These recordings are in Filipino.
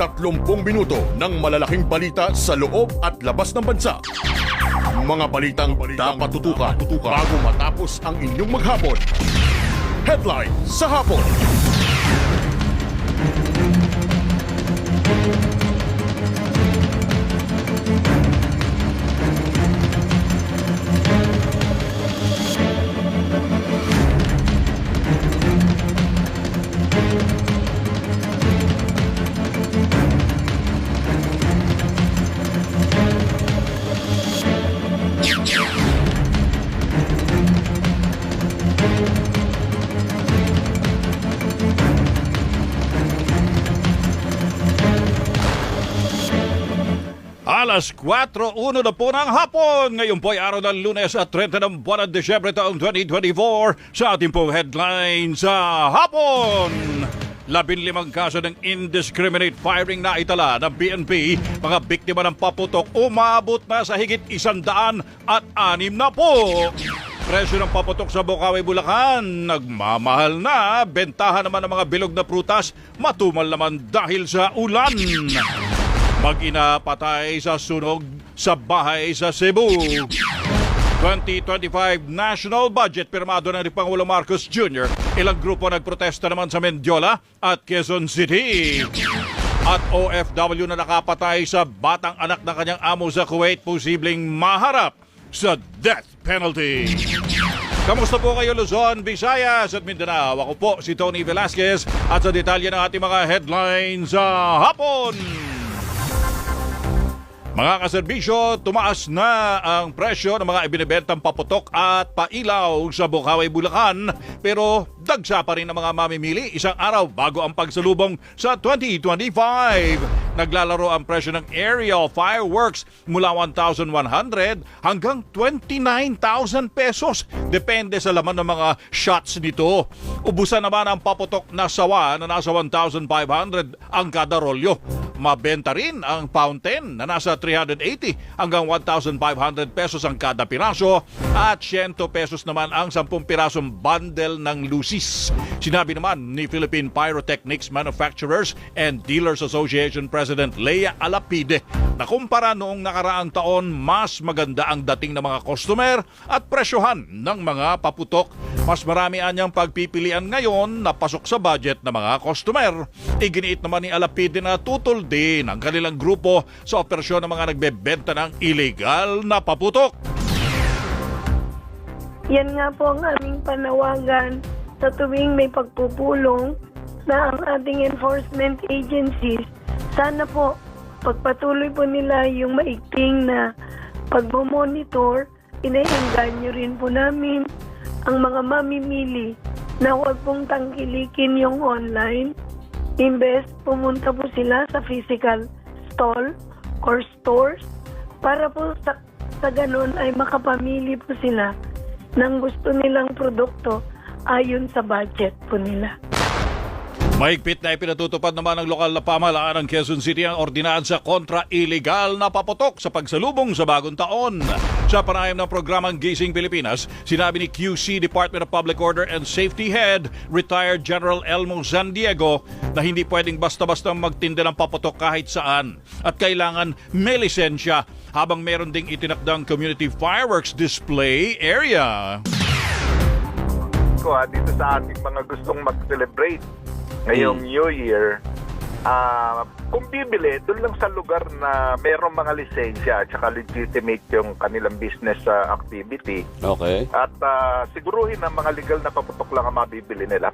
30 minuto ng malalaking balita sa loob at labas ng bansa. Mga balitang dapat tutukan bago matapos ang inyong maghapon. Headline sa hapon. Alas 4:01 na po ng hapon. Ngayon po ay araw ng Lunes at 30 ng buwan ng Desyembre taong 2024 sa ating pong headline sa hapon. 15 kaso ng indiscriminate firing na itala ng PNP. Mga biktima ng paputok umabot na sa higit 106 na po. Presyo ng paputok sa Bocaue, Bulacan, nagmamahal na. Bentahan naman ng mga bilog na prutas, matumal naman dahil sa ulan. Mag-ina patay sa sunog sa bahay sa Cebu. 2025 national budget pirmado ng Pangulong Marcos Jr. Ilang grupo nagprotesta naman sa Mendiola at Quezon City. At OFW na nakapatay sa batang anak ng kanyang amo sa Kuwait posibleng maharap sa death penalty. Kamusta po kayo Luzon, Visayas at Mindanao? Ako po si Tony Velasquez at sa detalye ng ating mga headlines sa hapon. Mga kaserbisyo, tumaas na ang presyo ng mga ibinibentang paputok at pailaw sa Bocaue, Bulacan. Pero dagsa pa rin ang mga mamimili isang araw bago ang pagsalubong sa 2025. Naglalaro ang presyo ng aerial fireworks mula 1,100 hanggang 29,000 pesos. Depende sa laman ng mga shots nito. Ubusan naman ang paputok na sawa na nasa 1,500 ang kada rolyo. Mabenta rin ang fountain na nasa 380 hanggang 1,500 pesos ang kada piraso at 100 pesos naman ang 10 pirasong bundle ng lucis. Sinabi naman ni Philippine Pyrotechnics Manufacturers and Dealers Association President Lea Alapide na kumpara noong nakaraang taon mas maganda ang dating ng mga customer at presyohan ng mga paputok. Mas marami anyang pagpipilian ngayon na pasok sa budget ng mga customer. Iginiit naman ni Alapide na tutol din ang kanilang grupo sa operasyon ng mga nagbebenta ng illegal na paputok. Yan nga po ang aming panawagan sa tuwing may pagpupulong na ang ating enforcement agencies. Sana po pagpatuloy po nila yung maigting na pagmamonitor. Inaengganyo rin po namin ang mga mamimili na huwag pong tangkilikin yung online. Imbes pumunta po sila sa physical stall or stores para po sa ganun ay makapamili po sila ng gusto nilang produkto ayon sa budget po nila. Mahigpit na ipinatutupad naman ng lokal na pamahalaan ng Quezon City ang ordinansa kontra illegal na paputok sa pagsalubong sa bagong taon. Sa panayam ng programang Gising Pilipinas, sinabi ni QC Department of Public Order and Safety Head, retired General Elmo San Diego, na hindi pwedeng basta-basta magtinda ng paputok kahit saan at kailangan may lisensya habang meron ding itinakdang community fireworks display area. Dito sa ating mga gustong mag-celebrate ngayong New Year, kung bibili, doon lang sa lugar na mayroong mga lisensya at saka legitimate yung kanilang business activity. Okay. At siguruhin na mga legal na paputok lang ang mabibili nila.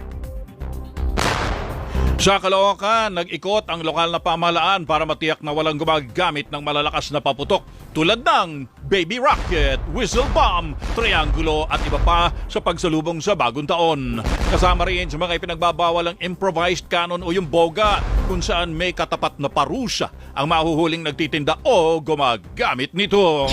Sa Caloocan, nag-ikot ang lokal na pamahalaan para matiyak na walang gumagamit ng malalakas na paputok tulad ng baby rocket, whistle bomb, triangulo at iba pa sa pagsalubong sa bagong taon. Kasama rin sa mga ipinagbabawal ang improvised cannon o yung boga kung saan may katapat na parusa ang mahuhuling nagtitinda o gumagamit nito.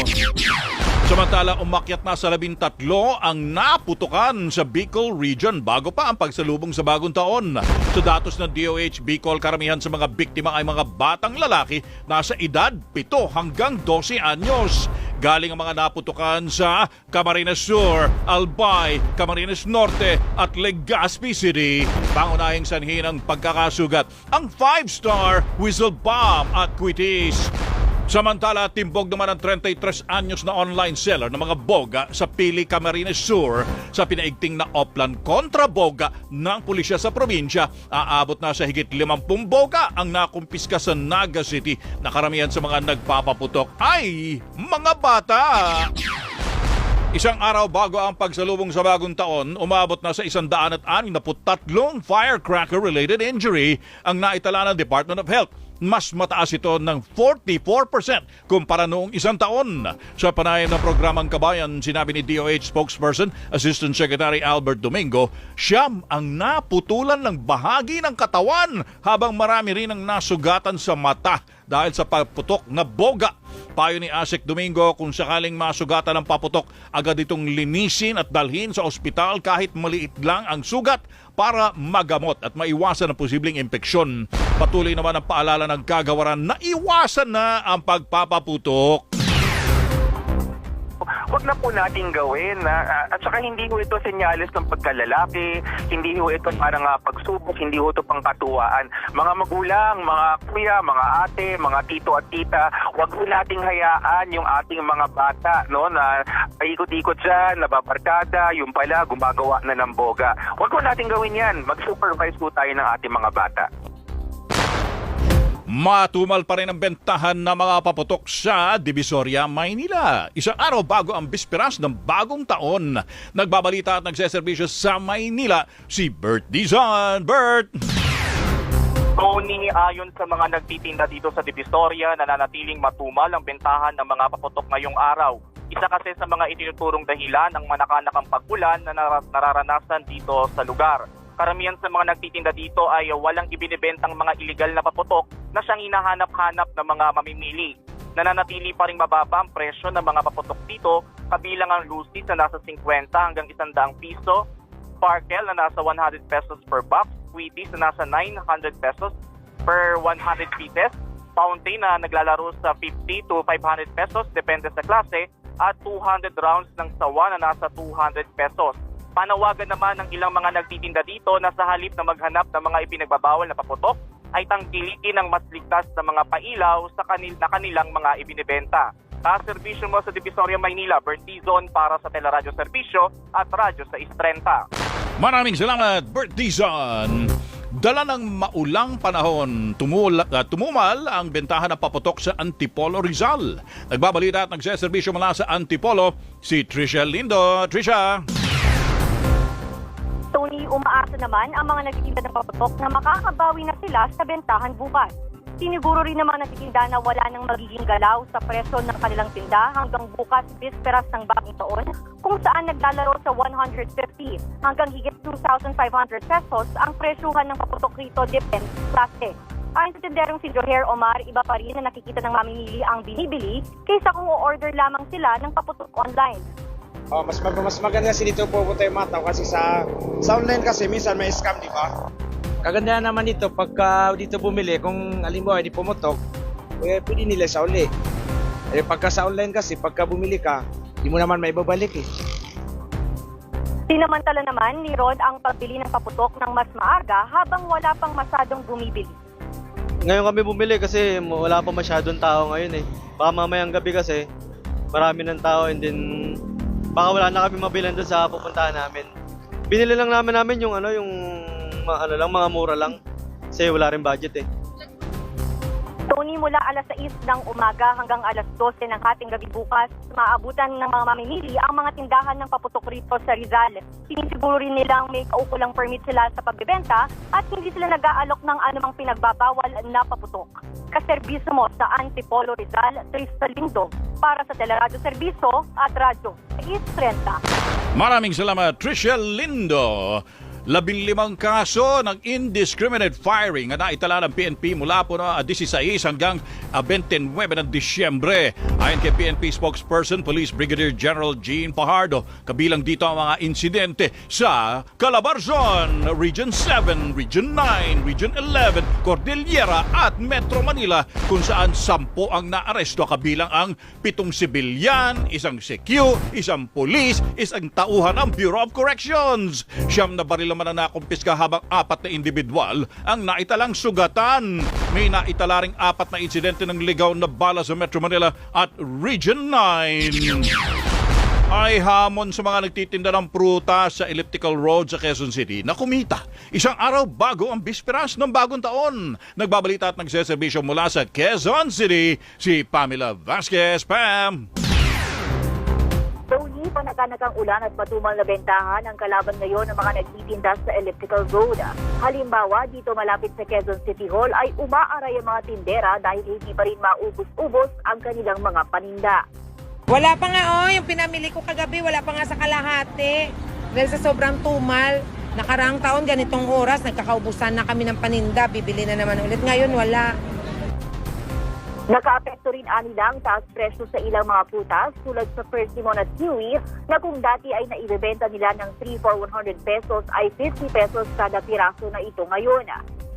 Samantala, umakyat na sa 13 ang naputukan sa Bicol Region bago pa ang pagsalubong sa bagong taon. Sa datos ng DOH Bicol, karamihan sa mga biktima ay mga batang lalaki nasa edad 7 hanggang 12 anyos. Galing ang mga naputukan sa Camarines Sur, Albay, Camarines Norte at Legazpi City. Pangunahing sanhi ng pagkakasugat ang 5-star Whistle Bomb at Quitis. Samantala, timbog naman ang 33 anyos na online seller ng mga boga sa Pili, Camarines Sur sa pinaigting na Oplan kontra boga ng pulisya sa probinsya. Aabot na sa higit 50 boga ang nakumpiska sa Naga City na karamihan sa mga nagpapaputok ay mga bata. Isang araw bago ang pagsalubong sa bagong taon, umabot na sa 163 firecracker-related injury ang naitala ng Department of Health. Mas mataas ito ng 44% kumpara noong isang taon. Sa panayam ng programang Kabayan, sinabi ni DOH spokesperson, Assistant Secretary Albert Domingo, siyam ang naputulan ng bahagi ng katawan habang marami rin ang nasugatan sa mata dahil sa pagputok na boga. Payo ni Asek Domingo, kung sakaling masugatan ng paputok, agad itong linisin at dalhin sa ospital kahit maliit lang ang sugat para magamot at maiwasan ang posibleng impeksyon. Patuloy naman ang paalala ng kagawaran na iwasan na ang pagpapaputok. Huwag na po natin gawin. At saka hindi ho ito senyalis ng pagkalalaki, hindi ho ito parang pagsubok, hindi ho ito pangkatuwaan. Mga magulang, mga kuya, mga ate, mga tito at tita, huwag ho nating hayaan yung ating mga bata no, na paikot-ikot dyan, nababarkada, yung pala gumagawa na ng boga. Huwag ho nating gawin yan. Mag-supervise po tayo ng ating mga bata. Matumal pa rin ang bentahan ng mga paputok sa Divisoria, Maynila. Isang araw bago ang bisperas ng bagong taon. Nagbabalita at nagseserbisyo sa Maynila si Bert Dizon. Bert! Tony, ayon sa mga nagtitinda dito sa Divisoria, nananatiling matumal ang bentahan ng mga paputok ngayong araw. Isa kasi sa mga itinuturong dahilan ang manakanakang pag-ulan na nararanasan dito sa lugar. Karamihan sa mga nagtitinda dito ay walang ibinibentang mga iligal na paputok na siyang hinahanap-hanap ng mga mamimili. Nananatili pa rin mababa ang presyo ng mga paputok dito, kabilang ang Lucy na nasa 50 hanggang 100 piso, Sparkle na nasa 100 pesos per box, Sweeties na nasa 900 pesos per 100 pieces, Fountain na naglalaro sa 50 to 500 pesos depende sa klase, at 200 rounds ng sawa na nasa 200 pesos. Panawagan naman ng ilang mga nagtitinda dito na sa halip na maghanap ng mga ipinagbabawal na paputok, ay tangkilikin ang mas ligtas na mga pailaw sa kanilang mga ibinibenta. Serbisyo mo sa Divisoria, Maynila, Bert Dizon para sa Teleradyo Serbisyo at Radyo sa 630. Maraming salamat, Bert Dizon. Dala ng maulang panahon, tumumal ang bentahan ng paputok sa Antipolo, Rizal. Nagbabalita at nagseserbisyo mula sa Antipolo, si Tricia Lindo. Tricia! Tony, umaasa naman ang mga nagtitinda ng paputok na makakabawi na sila sa bentahan bukas. Siniguro rin naman nagtitinda na wala nang magiging galaw sa presyo ng kanilang tinda hanggang bukas bisperas ng bagong taon, kung saan naglalaro sa 150 hanggang higit 2,500 pesos ang presyuhan ng paputok rito depende sa klase. Ayon sa tinderong si Joher Omar, iba pa rin na nakikita ng mamimili ang binibili kaysa kung o-order lamang sila ng paputok online. Mas maganda kasi dito pupunta yung mga tao kasi sa online kasi minsan may scam, di ba? Kagandahan naman dito pagka dito bumili, kung halimbawa di pumutok, pwede nila sa uli. Pagka sa online kasi, pagka bumili ka, di mo naman maibabalik eh. Sinamantala naman ni Rod ang pagbili ng paputok ng mas maaga habang wala pang masyadong bumibili. Ngayon kami bumili kasi wala pa masyadong tao ngayon eh. Baka mamayang gabi kasi marami ng tao and then baka wala na kami mabilan doon sa pupuntahan namin. Binili lang namin yung mga mura lang kasi wala rin budget eh. Tony, mula alas 6 ng umaga hanggang alas 12 ng hating gabi bukas, maabutan ng mga mamimili ang mga tindahan ng paputok rito sa Rizal. Sinisiguro rin nilang may kaukulang permit sila sa pagbebenta at hindi sila nag-aalok ng anumang pinagbabawal na paputok. Kaserbisyo mo sa Antipolo, Rizal, Tricia Lindo para sa Teleradyo Serbisyo at Radyo 630. Maraming salamat, Tricia Lindo. 15 kaso ng indiscriminate firing na naitala ng PNP mula po na 16 hanggang 29 ng Disyembre. Ayon kay PNP spokesperson Police Brigadier General Jean Fajardo, kabilang dito ang mga insidente sa Calabarzon, Region 7, Region 9, Region 11, Cordillera at Metro Manila kung saan 10 ang naaresto kabilang ang 7 sibilyan, 1 CQ, 1 pulis, 1 tauhan ng Bureau of Corrections. 9 na baril naman ang nakumpiska habang 4 na individual ang naitalang sugatan. May naitala ring 4 na insidente ng ligaw na bala sa Metro Manila at Region 9. Ay hamon sa mga nagtitinda ng prutas sa Elliptical Road sa Quezon City na kumita. Isang araw bago ang bisperas ng bagong taon. Nagbabalita at nagseserbisyo mula sa Quezon City, si Pamela Vasquez. Pam! Tony, panakanakang ulan at matumal na bentahan ang kalaban ngayon ng mga nagtitinda sa Elliptical Road. Halimbawa, dito malapit sa Quezon City Hall ay umaaray ang mga tindera dahil hindi pa rin maubos-ubos ang kanilang mga paninda. Wala pa nga yung pinamili ko kagabi, wala pa nga sa kalahati. Dahil sa sobrang tumal, nakaraang taon ganitong oras, nagkakaubusan na kami ng paninda, bibili na naman ulit. Ngayon wala. Nakaapekto rin anilang taas presyo sa ilang mga prutas tulad sa persimmon at kiwi na kung dati ay naibebenta nila ng 3 for 100 pesos ay 50 pesos kada piraso na ito ngayon.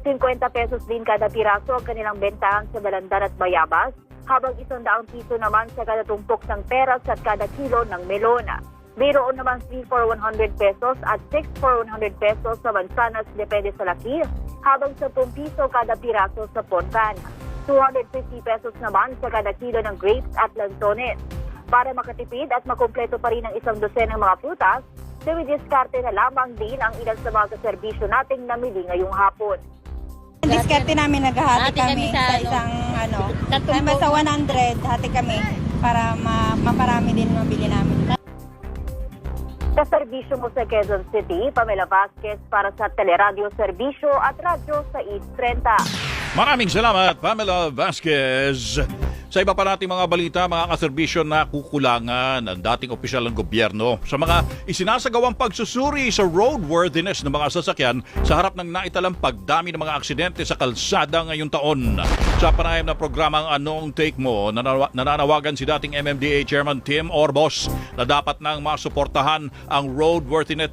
50 pesos din kada piraso ang kanilang bentahan sa dalandan at bayabas, habang 100 piso naman sa kada tumpok ng peras at kada kilo ng melona. Mayroon naman 3 for 100 pesos at 6 for 100 pesos sa mansanas depende sa laki, habang 10 piso kada piraso sa ponkan. 250 pesos naman sa kada kilo ng grapes at lansones. Para makatipid at makumpleto pa rin ang 100 ng mga prutas, diskarte na lamang din ang ilan sa mga kaserbisyo nating namili ngayong hapon. Diskarte namin, naghahati kami sa isang sa 100, hati kami para maparami din mabili namin. Kaserbisyo mo sa Quezon City, Pamela Vasquez para sa Teleradio Serbisyo at Radyo sa East 30. Maraming salamat, Pamela Vasquez. Sa iba pa nating mga balita, mga kaserbisyo na kukulangan ng dating opisyal ng gobyerno sa mga isinasagawang pagsusuri sa roadworthiness ng mga sasakyan sa harap ng naitalang pagdami ng mga aksidente sa kalsada ngayong taon. Sa panayam na programang Anong Take Mo, nananawagan si dating MMDA Chairman Tim Orbos na dapat nang masuportahan ang roadworthiness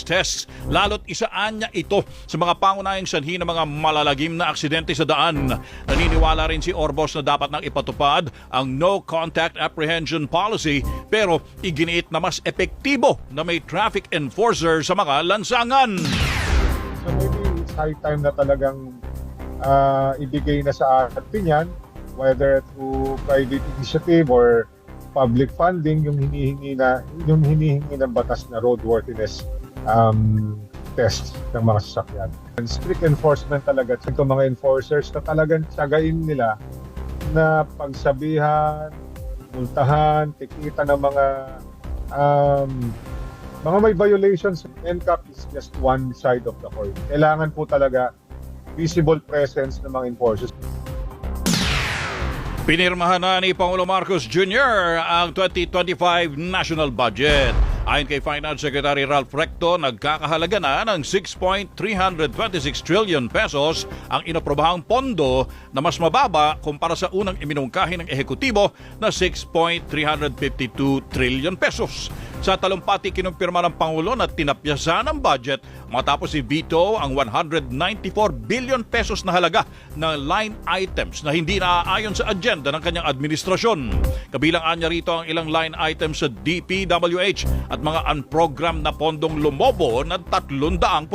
tests, lalo't isaan niya ito sa mga pangunahing sanhi ng mga malalagim na aksidente sa daan. Naniniwala rin si Orbos na dapat nang ipatupad ang no contact apprehension policy, pero iginiit na mas epektibo na may traffic enforcer sa mga lansangan. So maybe it's high time na talagang ibigay na sa atin yan, whether through private initiative or public funding, yung hinihingi ng batas na roadworthiness test ng mga sasakyan. And strict enforcement talaga itong mga enforcers na talagang tsagain nila na pagsabihan, multahan, tikita ng mga may violations. NCAP is just one side of the coin. Kailangan po talaga visible presence ng mga enforcers. Pinirmahan na ni Pangulo Marcos Jr. ang 2025 national budget. Ayon kay Finance Secretary Ralph Recto, nagkakahalaga na ng 6.326 trillion pesos ang inaprobahang pondo na mas mababa kumpara sa unang iminungkahi ng ehekutibo na 6.352 trillion pesos. Sa talumpati, kinumpirma ng Pangulo na tinapyasan ang budget matapos i-veto ang 194 billion pesos na halaga ng line items na hindi naaayon sa agenda ng kanyang administrasyon. Kabilang anya rito ang ilang line items sa DPWH at mga unprogrammed na pondong lumobo ng 300%.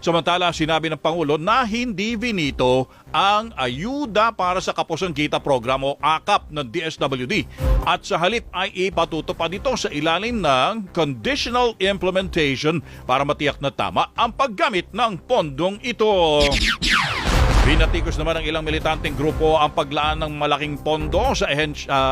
Samantala, sinabi ng Pangulo na hindi vinito ang Ayuda para sa Kapusang Kita Program o AKAP ng DSWD at sa halip ay ipatutupad ito sa ilalim ng conditional implementation para matiyak na tama ang paggamit ng pondong ito. Binatikos naman ng ilang militanteng grupo ang paglaan ng malaking pondo sa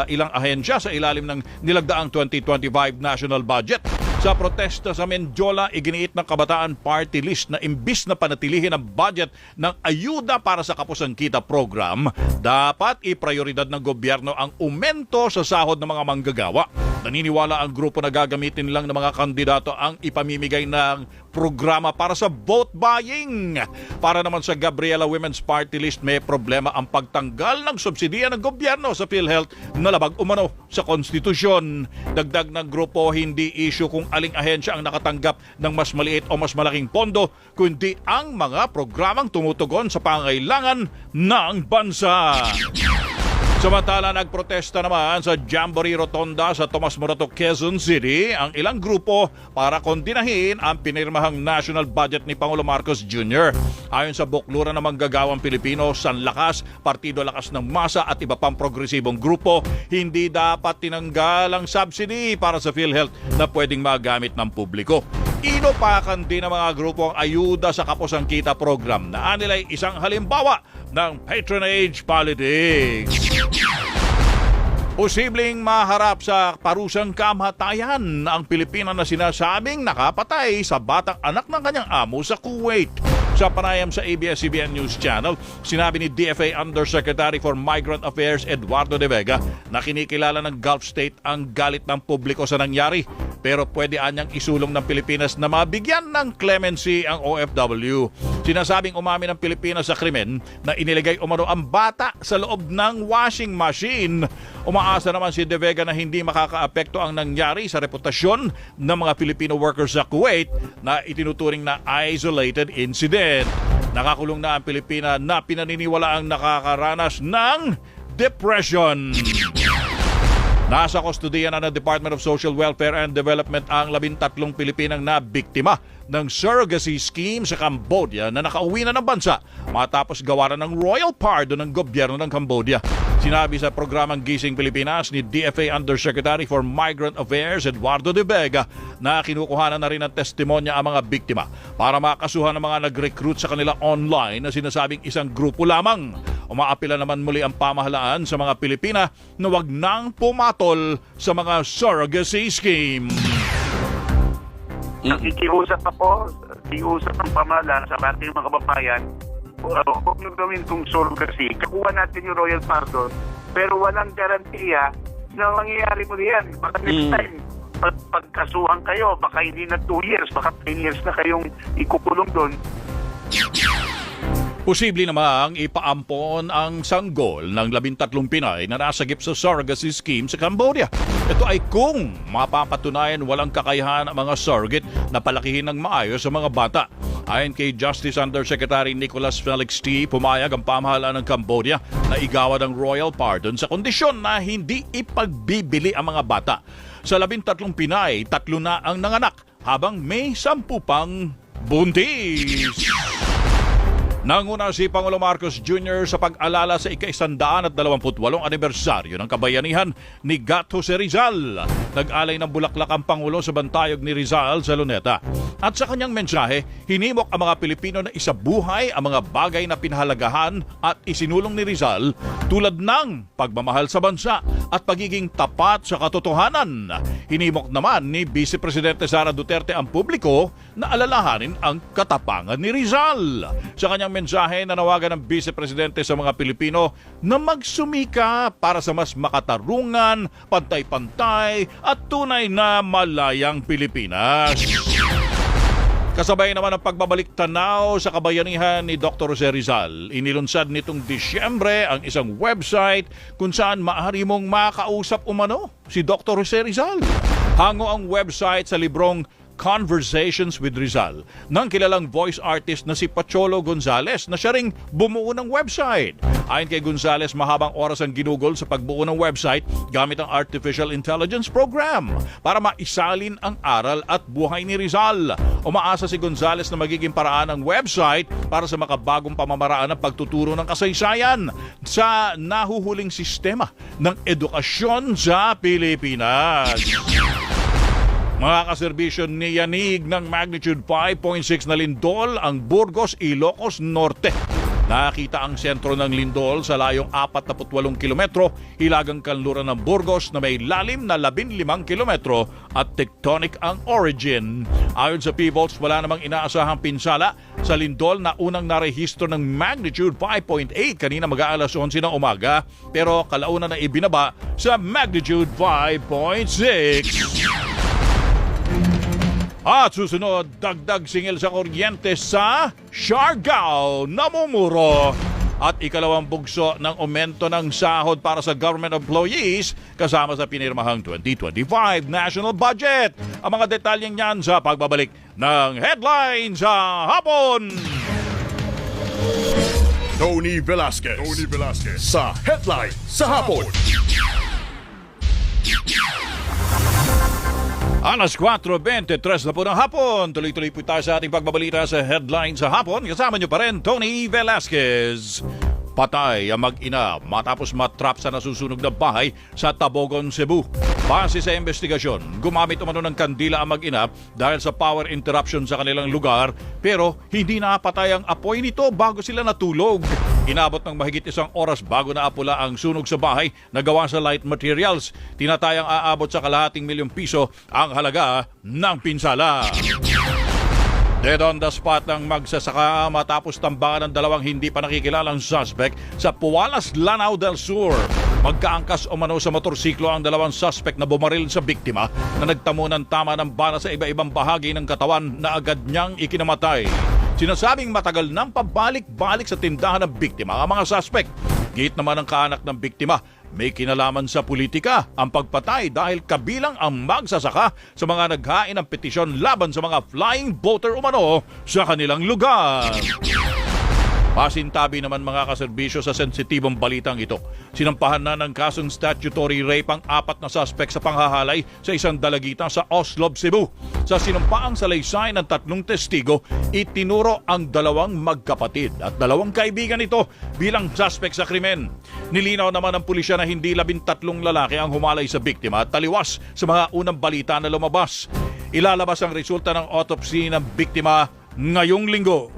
ilang ahensya sa ilalim ng nilagdaang 2025 national budget. Sa protesta sa Mendiola, iginiit ng Kabataan Party List na imbis na panatilihin ang budget ng Ayuda para sa Kapusang Kita Program, dapat iprioridad ng gobyerno ang aumento sa sahod ng mga manggagawa. Naniniwala ang grupo na gagamitin lang ng mga kandidato ang ipamimigay ng programa para sa vote buying. Para naman sa Gabriela Women's Party List, may problema ang pagtanggal ng subsidiya ng gobyerno sa PhilHealth na labag umano sa konstitusyon. Dagdag ng grupo, hindi issue kung aling ahensya ang nakatanggap ng mas maliit o mas malaking pondo, kundi ang mga programang tumutugon sa pangailangan ng bansa. Samantala, nagprotesta naman sa Jamboree Rotonda sa Tomas Morato, Quezon City ang ilang grupo para kondinahin ang pinirmahang national budget ni Pangulo Marcos Jr. Ayon sa buklura ng manggagawang Pilipino, Sanlakas, Partido Lakas ng Masa at iba pang progresibong grupo, hindi dapat tinanggal ang subsidy para sa PhilHealth na pwedeng magamit ng publiko. Inupakan din ng mga grupo ang ayuda sa Kapos ang Kita program na anilay isang halimbawa ng patronage politics. Posibleng maharap sa parusang kamatayan ang Pilipina na sinasabing nakapatay sa batang anak ng kanyang amo sa Kuwait. Sa panayam sa ABS-CBN News Channel, sinabi ni DFA Undersecretary for Migrant Affairs Eduardo De Vega na kinikilala ng Gulf State ang galit ng publiko sa nangyari. Pero pwede anyang isulong ng Pilipinas na mabigyan ng clemency ang OFW. Sinasabing umamin ng Pilipinas sa krimen na iniligay umano ang bata sa loob ng washing machine. Umaasa naman si De Vega na hindi makakaapekto ang nangyari sa reputasyon ng mga Filipino workers sa Kuwait na itinuturing na isolated incident. Nakakulong na ang Pilipina na pinaniniwalaang nakakaranas ng depression. Nasa kustodiya na ng Department of Social Welfare and Development ang 13 Pilipinang na biktima ng surrogacy scheme sa Cambodia na nakauwi na ng bansa matapos gawaran ng royal pardon ng gobyerno ng Cambodia. Sinabi sa programang Gising Pilipinas ni DFA Undersecretary for Migrant Affairs Eduardo De Vega na kinukuhanan na rin ng testimonya ang mga biktima para makasuhan ng mga nag-recruit sa kanila online na sinasabing isang grupo lamang. Umaapila naman muli ang pamahalaan sa mga Pilipina na wag nang pumatol sa mga surrogacy scheme. Nakikiusap ako, iusap ng pamahalaan sa ating mga kababayan, huwag nyo gawin itong surrogacy. Kakuha natin yung royal pardon, pero walang garantiya na mangyayari mo yan. Baka next time, pagkasuhan kayo, baka hindi na 2 years, baka 10 years na kayong ikukulong doon. Posible namang ipaampon ang sanggol ng 13 Pinay na nasagip sa surrogacy scheme sa Cambodia. Ito ay kung mapapatunayan walang kakayahan ang mga surrogate na palakihin ng maayos sa mga bata. Ayon kay Justice Undersecretary Nicholas Felix T., pumayag ang pamahalaan ng Cambodia na igawa ng royal pardon sa kondisyon na hindi ipagbibili ang mga bata. Sa 13 Pinay, 3 na ang nanganak habang may 10 pang buntis. Nanguna si Pangulo Marcos Jr. sa pag-alala sa ika-128 anibersaryo ng kabayanihan ni Gat Jose Rizal. Nag-alay ng bulaklak ang Pangulo sa bantayog ni Rizal sa Luneta. At sa kanyang mensahe, hinimok ang mga Pilipino na isabuhay ang mga bagay na pinahalagahan at isinulong ni Rizal tulad ng pagmamahal sa bansa at pagiging tapat sa katotohanan. Hinimok naman ni Vice Presidente Sara Duterte ang publiko na alalahanin ang katapangan ni Rizal. Sa kanyang mensahe, nanawagan ng Vice Presidente sa mga Pilipino na magsumika para sa mas makatarungan, pantay-pantay at tunay na malayang Pilipinas. Kasabay naman ang pagbabalik tanaw sa kabayanihan ni Dr. Jose Rizal. Inilunsad nitong Disyembre ang isang website kung saan maaari mong makausap umano si Dr. Jose Rizal. Hango ang website sa librong Conversations with Rizal ng kilalang voice artist na si Pacholo Gonzales na siya ring bumuo ng website. Ayon kay Gonzales, mahabang oras ang ginugol sa pagbuo ng website gamit ang Artificial Intelligence Program para maisalin ang aral at buhay ni Rizal. Umaasa si Gonzales na magiging paraan ang website para sa makabagong pamamaraan ng pagtuturo ng kasaysayan sa nahuhuling sistema ng edukasyon sa Pilipinas. Mga kaserbisyo, niyanig ng magnitude 5.6 na lindol ang Burgos, Ilocos Norte. Nakita ang sentro ng lindol sa layong 48 kilometro, hilagang kanluran ng Burgos na may lalim na 15 kilometro at tectonic ang origin. Ayon sa PVOLS, wala namang inaasahang pinsala sa lindol na unang narehistro ng magnitude 5.8 kanina mag-aalas 11 ng umaga, pero kalaunan na ibinaba sa magnitude 5.6. At susunod, dagdag singil sa kuryente sa Siargao, namumuro. At ikalawang bugso ng aumento ng sahod para sa government employees kasama sa pinirmahang 2025 national budget. Ang mga detalyeng yan sa pagbabalik ng Headlines sa Hapon. Tony Velasquez sa Headline sa Hapon. Alas 4:23 na po ng hapon. Tuloy-tuloy po tayo sa ating pagbabalita sa Headline sa Hapon. Kasama niyo pa rin, Tony Velasquez. Patay ang mag-ina matapos matrap sa nasusunog na bahay sa Tabogon, Cebu. Base sa investigasyon, gumamit umano ng kandila ang mag-ina dahil sa power interruption sa kanilang lugar, pero hindi napatay ang apoy nito bago sila natulog. Inabot ng mahigit 1 oras bago naapula ang sunog sa bahay na gawa sa light materials. Tinatayang aabot sa ₱250,000 ang halaga ng pinsala. Dead on the spot ng magsasaka matapos tambangan ng dalawang hindi pa nakikilalang suspect sa Pualas, Lanao del Sur. Magkaangkas umano sa motorsiklo ang dalawang suspect na bumaril sa biktima na nagtamo ng tama ng bala sa iba-ibang bahagi ng katawan na agad niyang ikinamatay. Sinasabing matagal nang pabalik-balik sa tindahan ng biktima ang mga suspect. Gate naman ng kaanak ng biktima, may kinalaman sa politika ang pagpatay dahil kabilang ang magsasaka sa mga naghain ng petisyon laban sa mga flying boater umano sa kanilang lugar. Pasintabi naman mga kaserbisyo sa sensitibong balitang ito. Sinampahan na ng kasong statutory rape ang 4 na suspect sa panghahalay sa isang dalagita sa Oslob, Cebu. Sa sinumpaang salaysay ng 3 testigo, itinuro ang 2 magkapatid at 2 kaibigan nito bilang suspect sa krimen. Nilinaw naman ng pulisya na hindi 13 lalaki ang humalay sa biktima at taliwas sa mga unang balita na lumabas. Ilalabas ang resulta ng autopsy ng biktima ngayong linggo.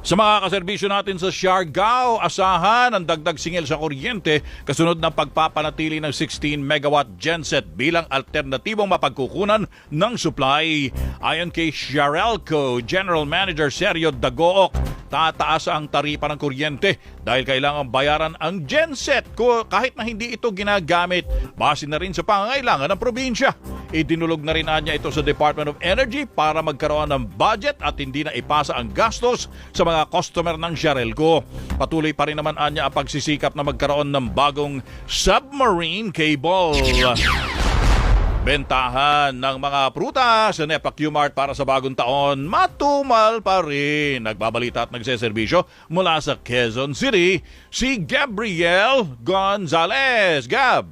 Sa mga kaserbisyo natin sa Siargao, asahan ang dagdag singil sa kuryente kasunod ng pagpapanatili ng 16 megawatt genset bilang alternatibong mapagkukunan ng supply. Ayon kay Siarelco General Manager Sergio Dagook, tataas ang taripa ng kuryente dahil kailangan bayaran ang genset kahit na hindi ito ginagamit. Base na rin sa pangangailangan ng probinsya. Idinulog na rin niya ito sa Department of Energy para magkaroon ng budget at hindi na ipasa ang gastos sa mga customer ng Siarelco. Patuloy pa rin naman niya ang pagsisikap na magkaroon ng bagong submarine cable. Bentahan ng mga prutas sa NEPA Q-Mart para sa bagong taon, matumal pa rin. Nagbabalita at nagseserbisyo mula sa Quezon City, si Gabriel Gonzalez. Gab!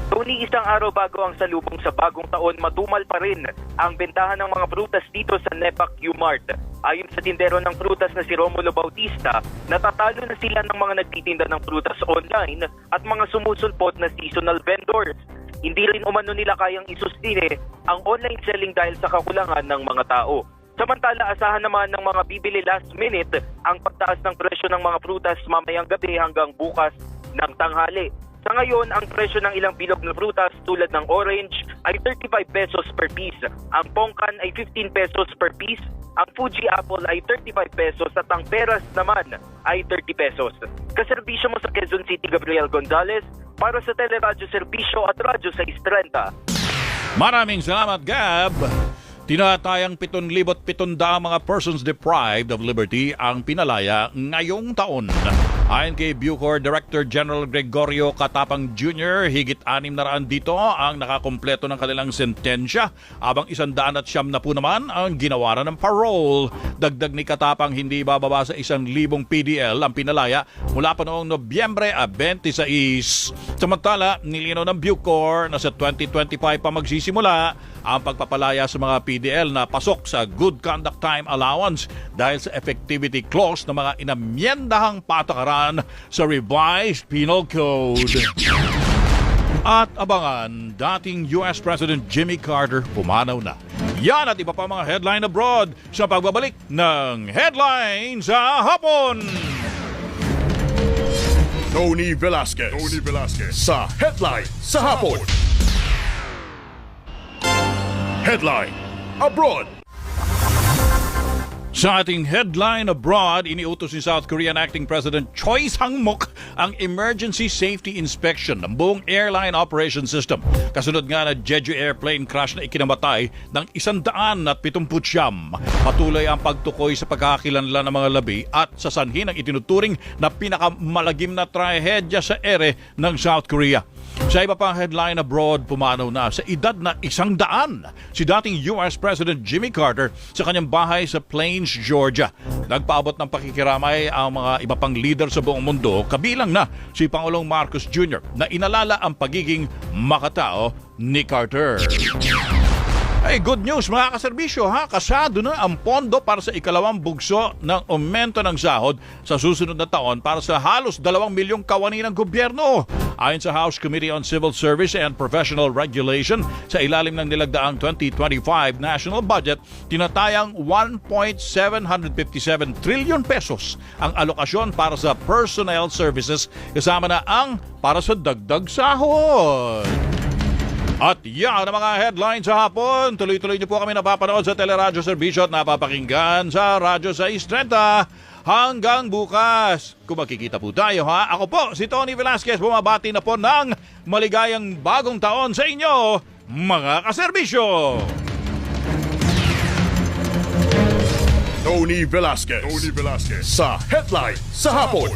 Tony, isang araw bago ang salubong sa bagong taon, matumal pa rin ang bentahan ng mga prutas dito sa NEPA Q-Mart. Ayon sa tindero ng prutas na si Romulo Bautista, natatalo na sila ng mga nagtitinda ng prutas online at mga sumusulpot na seasonal vendors. Hindi rin umano nila kayang isustain ang online selling dahil sa kakulangan ng mga tao. Samantala, asahan naman ng mga bibili last minute ang pagtaas ng presyo ng mga prutas mamayang gabi hanggang bukas ng tanghali. Sa ngayon, ang presyo ng ilang bilog na prutas tulad ng orange ay 35 pesos per piece. Ang pongkan ay 15 pesos per piece. Ang Fuji apple ay 35 pesos at ang peras naman ay 30 pesos. Kaserbisyo mo sa Quezon City, Gabriel Gonzalez, para sa Teleradyo Serbisyo at Radyo 630. Maraming salamat, Gab! Tinatayang 7,700 mga persons deprived of liberty ang pinalaya ngayong taon. Ayon kay Bucor Director General Gregorio Katapang Jr., higit 600 dito ang nakakumpleto ng kanilang sentensya, habang 109 naman ang ginawaran ng parole. Dagdag ni Katapang, hindi bababa sa 1,000 PDL ang pinalaya mula pa noong Nobyembre 26. Samantala, nilinaw ng Bucor na sa 2025 pa magsisimula ang pagpapalaya sa mga PDL na pasok sa Good Conduct Time Allowance dahil sa effectivity clause ng mga inamyendahang patakaran sa Revised Penal Code. At abangan, dating US President Jimmy Carter pumanaw na. Yan at iba pa mga headline abroad sa pagbabalik ng Headline sa Hapon. Tony Velasquez sa Headline sa Hapon. Headline Abroad. Sa ating headline abroad, iniutos ni South Korean Acting President Choi Sang-mok ang emergency safety inspection ng buong airline operation system. Kasunod nga na Jeju airplane crash na ikinamatay ng 179. Patuloy ang pagtukoy sa pagkakakilanlan ng mga labi at sa sanhi ng itinuturing na pinakamalagim na trahedya sa ere ng South Korea. Sa iba pang headline abroad, pumanaw na sa edad na 100 si dating US President Jimmy Carter sa kanyang bahay sa Plains, Georgia. Nagpaabot ng pakikiramay ang mga iba pang leader sa buong mundo, kabilang na si Pangulong Marcos Jr. na inalala ang pagiging makatao ni Carter. Ay, good news mga kaserbisyo ha, kasado na ang pondo para sa ikalawang bugso ng aumento ng sahod sa susunod na taon para sa halos 2 milyong kawani ng gobyerno. Ayon sa House Committee on Civil Service and Professional Regulation, sa ilalim ng nilagdaang 2025 national budget, tinatayang 1.757 trillion pesos ang alokasyon para sa personnel services kasama na ang para sa dagdag sahod. At yan ang mga headlines sa hapon. Tuloy-tuloy niyo po kami napapanood sa Teleradyo Serbisyo at napapakinggan sa Radyo 630. Hanggang bukas. Kung makikita po tayo ha. Ako po, si Tony Velasquez, bumabati na po ng maligayang bagong taon sa inyo, mga kaserbisyo. Tony Velasquez sa Headline sa Hapon.